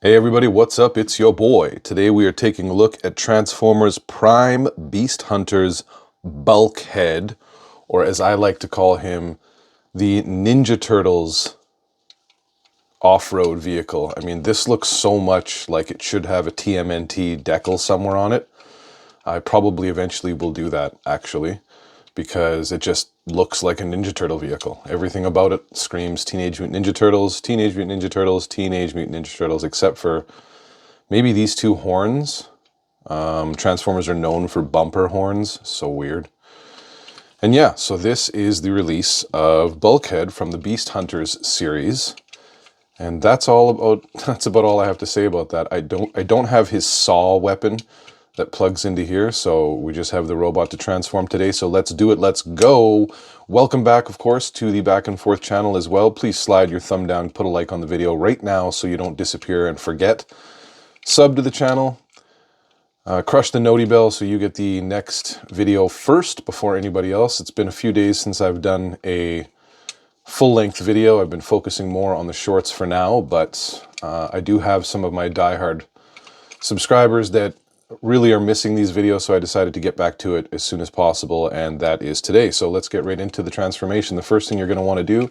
Hey everybody, what's up? It's your boy. Today we are taking a look at Transformers Prime Beast Hunters Bulkhead, or as I like to call him, the Ninja Turtles off-road vehicle. I mean, this looks so much like it should have a TMNT decal somewhere on it. I probably eventually will do that, actually, because it just looks like a Ninja Turtle vehicle. Everything about it screams Teenage Mutant Ninja Turtles, Teenage Mutant Ninja Turtles, Teenage Mutant Ninja Turtles, except for maybe these two horns. Transformers are known for bumper horns, so weird. And yeah, so this is the release of Bulkhead from the Beast Hunters series. And that's about all I have to say about that. I don't have his saw weapon that plugs into here, so we just have the robot to transform today. So let's do it, let's go. Welcome back, of course, to the Back and Forth channel as well. Please slide your thumb down, put a like on the video right now so you don't disappear and forget. Sub to the channel, crush the noti bell so you get the next video first before anybody else. It's been a few days since I've done a full-length video. I've been focusing more on the shorts for now, but I do have some of my diehard subscribers that really are missing these videos, so I decided to get back to it as soon as possible, and that is today. So let's get right into the transformation. The first thing you're going to want to do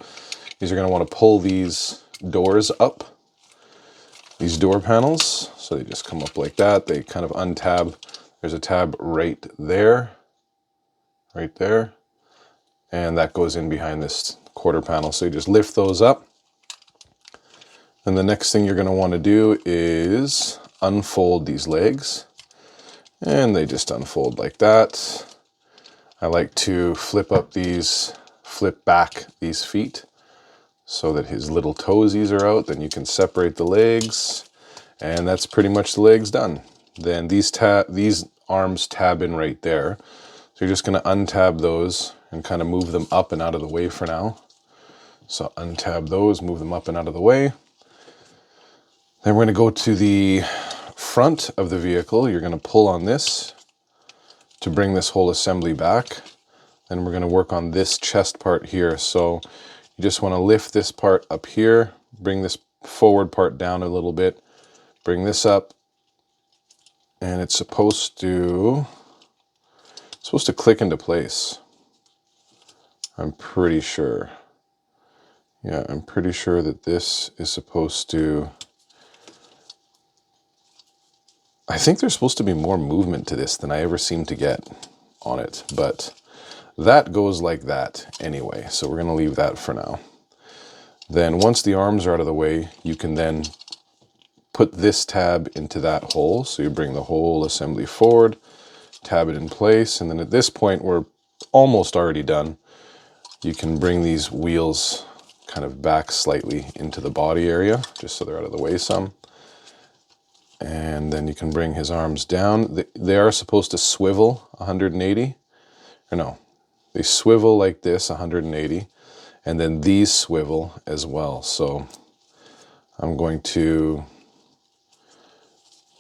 is you're going to want to pull these doors up, these door panels. So they just come up like that. They kind of untab. There's a tab right there, and that goes in behind this quarter panel. So you just lift those up. And the next thing you're going to want to do is unfold these legs. And they just unfold like that. I like to flip back these feet so that his little toesies are out. Then you can separate the legs, and that's pretty much the legs done. Then these arms tab in right there. So you're just going to untab those and kind of move them up and out of the way for now. So untab those, move them up and out of the way. Then we're going to go to the front of the vehicle. You're going to pull on this to bring this whole assembly back. Then we're going to work on this chest part here. So you just want to lift this part up here, bring this forward part down a little bit, bring this up, and it's supposed to click into place. I'm pretty sure. Yeah, I'm pretty sure that this is supposed to... I think there's supposed to be more movement to this than I ever seem to get on it, but that goes like that anyway, so we're going to leave that for now. Then once the arms are out of the way, you can then put this tab into that hole. So you bring the whole assembly forward, tab it in place, and then at this point we're almost already done. You can bring these wheels kind of back slightly into the body area, just so they're out of the way some. And then you can bring his arms down. They are supposed to swivel 180, or no, they swivel like this 180, and then these swivel as well. So I'm going to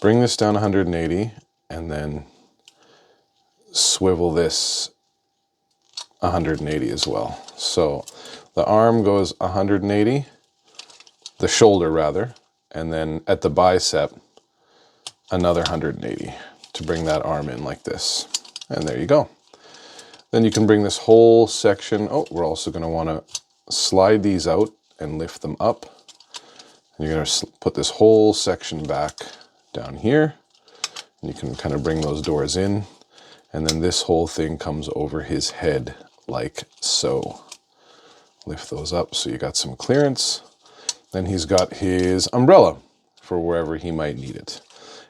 bring this down 180 and then swivel this 180 as well. So the arm goes 180, the shoulder rather, and then at the bicep, another 180 to bring that arm in like this. And there you go. Then you can bring this whole section. Oh, we're also going to want to slide these out and lift them up. And you're going to put this whole section back down here. And you can kind of bring those doors in. And then this whole thing comes over his head like so. Lift those up so you got some clearance. Then he's got his umbrella for wherever he might need it.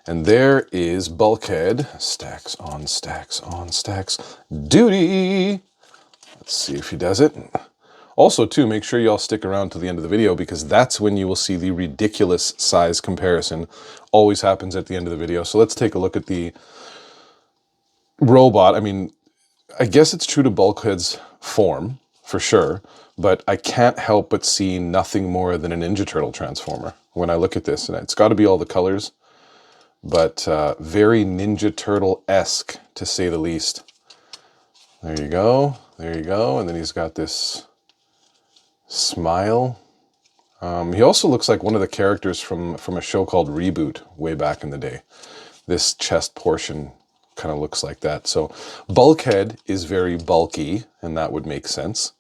And there is Bulkhead. Stacks on stacks on stacks. Duty! Let's see if he does it. Also, too, make sure you all stick around to the end of the video, because that's when you will see the ridiculous size comparison. Always happens at the end of the video. So let's take a look at the robot. I mean, I guess it's true to Bulkhead's form, for sure, but I can't help but see nothing more than a Ninja Turtle transformer when I look at this. And it's got to be all the colors, but very Ninja Turtle-esque, to say the least. There you go, and then he's got this smile He also looks like one of the characters from a show called Reboot way back in the day. This chest portion kind of looks like that. So Bulkhead is very bulky, and that would make sense.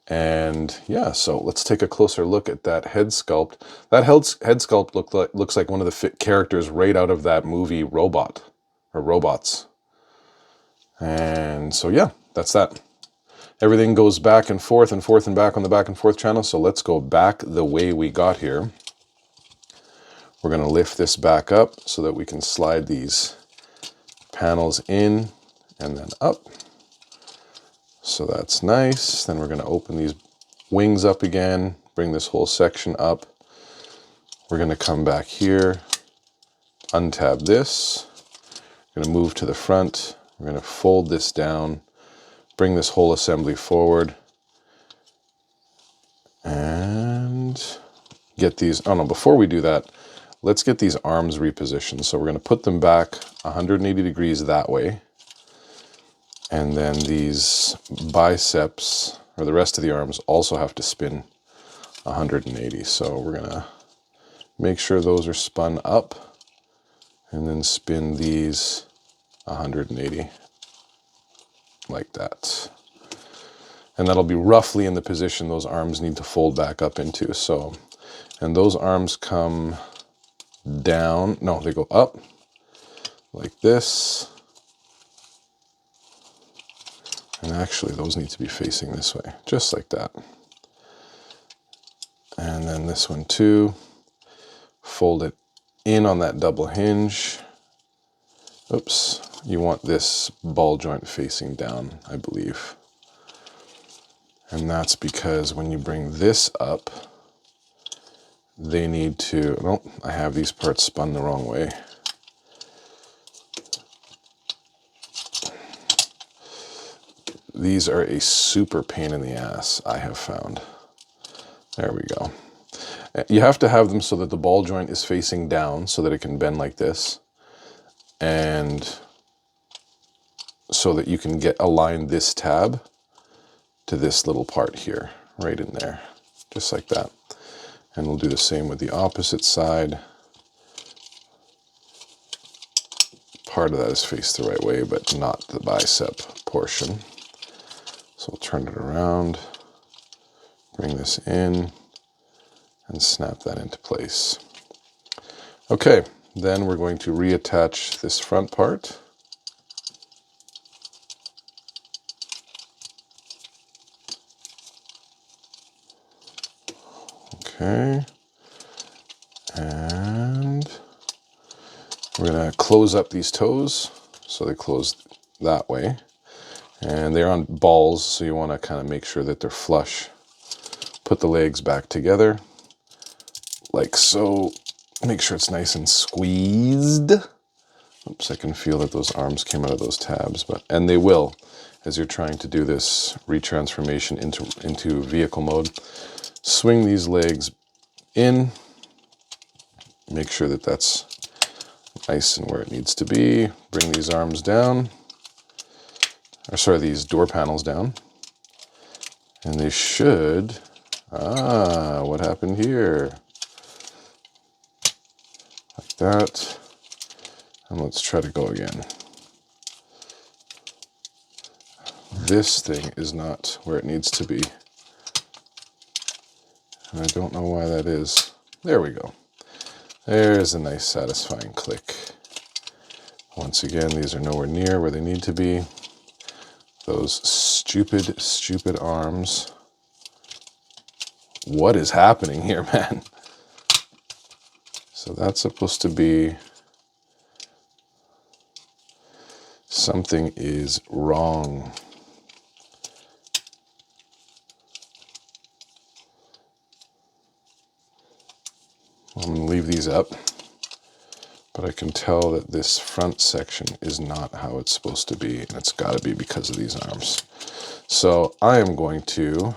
And yeah, so let's take a closer look at that head sculpt. That head sculpt looks like one of the characters right out of that movie Robot, or Robots. And so yeah, that's that. Everything goes back and forth and back on the back and forth channel. So let's go back the way we got here. We're going to lift this back up so that we can slide these panels in and then up. So that's nice. Then we're going to open these wings up again, bring this whole section up. We're going to come back here, untab this. We're going to move to the front. We're going to fold this down, bring this whole assembly forward, and get these, oh no, before we do that, let's get these arms repositioned. So we're going to put them back 180 degrees that way. And then these biceps, or the rest of the arms, also have to spin 180. So we're going to make sure those are spun up and then spin these 180 like that. And that'll be roughly in the position those arms need to fold back up into. So, and those arms come down, no, they go up like this. And actually those need to be facing this way, just like that. And then this one too, fold it in on that double hinge. Oops, you want this ball joint facing down, I believe. And that's because when you bring this up, they need to, oh, I have these parts spun the wrong way. These are a super pain in the ass, I have found. There we go. You have to have them so that the ball joint is facing down so that it can bend like this. And so that you can align this tab to this little part here, right in there, just like that. And we'll do the same with the opposite side. Part of that is faced the right way, but not the bicep portion. So we'll turn it around, bring this in, and snap that into place. Okay, then we're going to reattach this front part. Okay, and we're going to close up these toes so they close that way. And they're on balls, so you want to kind of make sure that they're flush. Put the legs back together, like so. Make sure it's nice and squeezed. Oops, I can feel that those arms came out of those tabs, and they will as you're trying to do this retransformation into vehicle mode. Swing these legs in. Make sure that that's nice and where it needs to be. Bring these arms down. Or sorry, these door panels down. And they should, what happened here? Like that. And let's try to go again. This thing is not where it needs to be. And I don't know why that is. There we go. There's a nice satisfying click. Once again, these are nowhere near where they need to be. Those stupid, stupid arms. What is happening here, man? So that's supposed to be, something is wrong. I'm going to leave these up, but I can tell that this front section is not how it's supposed to be, and it's got to be because of these arms. So I am going to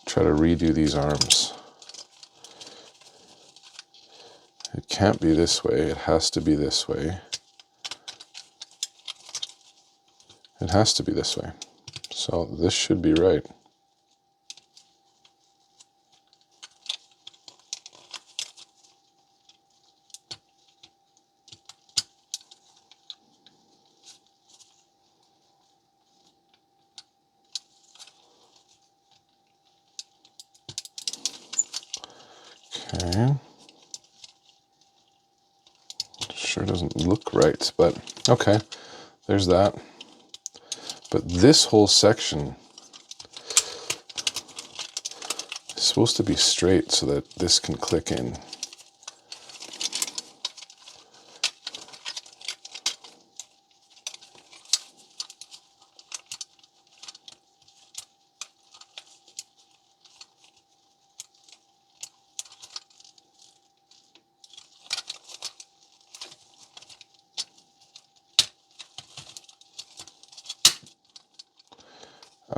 try to redo these arms. It can't be this way, it has to be this way. It has to be this way. So this should be right. Okay. Sure doesn't look right, but okay. There's that. But this whole section is supposed to be straight so that this can click in.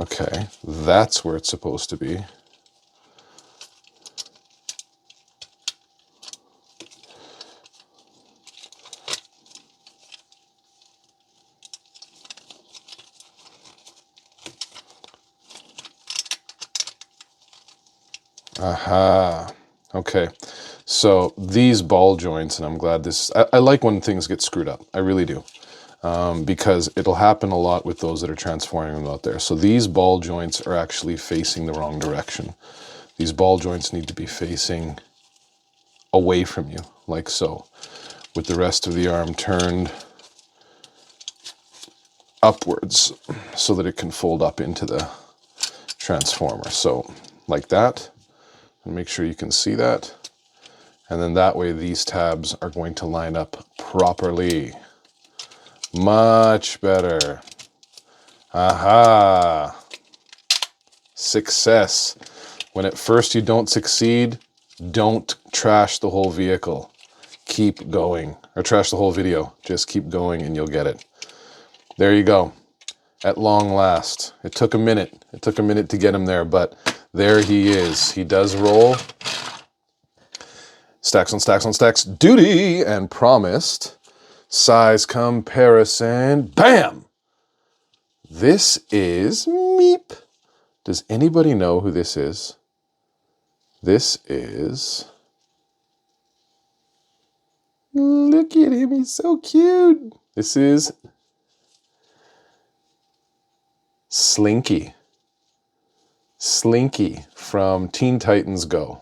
Okay, that's where it's supposed to be. Aha. Okay. So these ball joints, and I'm glad this, I like when things get screwed up. I really do. Because it'll happen a lot with those that are transforming them out there. So these ball joints are actually facing the wrong direction. These ball joints need to be facing away from you, like so, with the rest of the arm turned upwards so that it can fold up into the transformer. So like that, and make sure you can see that. And then that way these tabs are going to line up properly. Much better. Aha. Success. When at first you don't succeed, don't trash the whole vehicle. Keep going. Or trash the whole video. Just keep going and you'll get it. There you go. At long last. It took a minute. It took a minute to get him there, but there he is. He does roll. Stacks on stacks on stacks. Duty and promised. Size comparison. Bam! This is Meep. Does anybody know who this is? This is... Look at him, he's so cute. This is Slinky. Slinky from Teen Titans Go.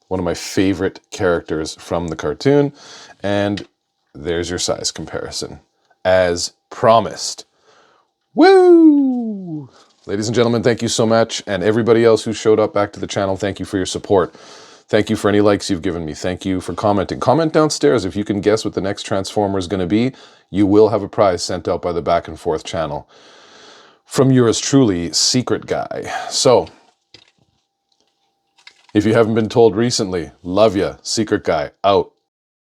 One of my favorite characters from the cartoon. And there's your size comparison. As promised. Woo! Ladies and gentlemen, thank you so much. And everybody else who showed up back to the channel, thank you for your support. Thank you for any likes you've given me. Thank you for commenting. Comment downstairs if you can guess what the next Transformer is going to be. You will have a prize sent out by the Back and Forth channel. From yours truly, Secret Guy. So, if you haven't been told recently, love ya, Secret Guy, out.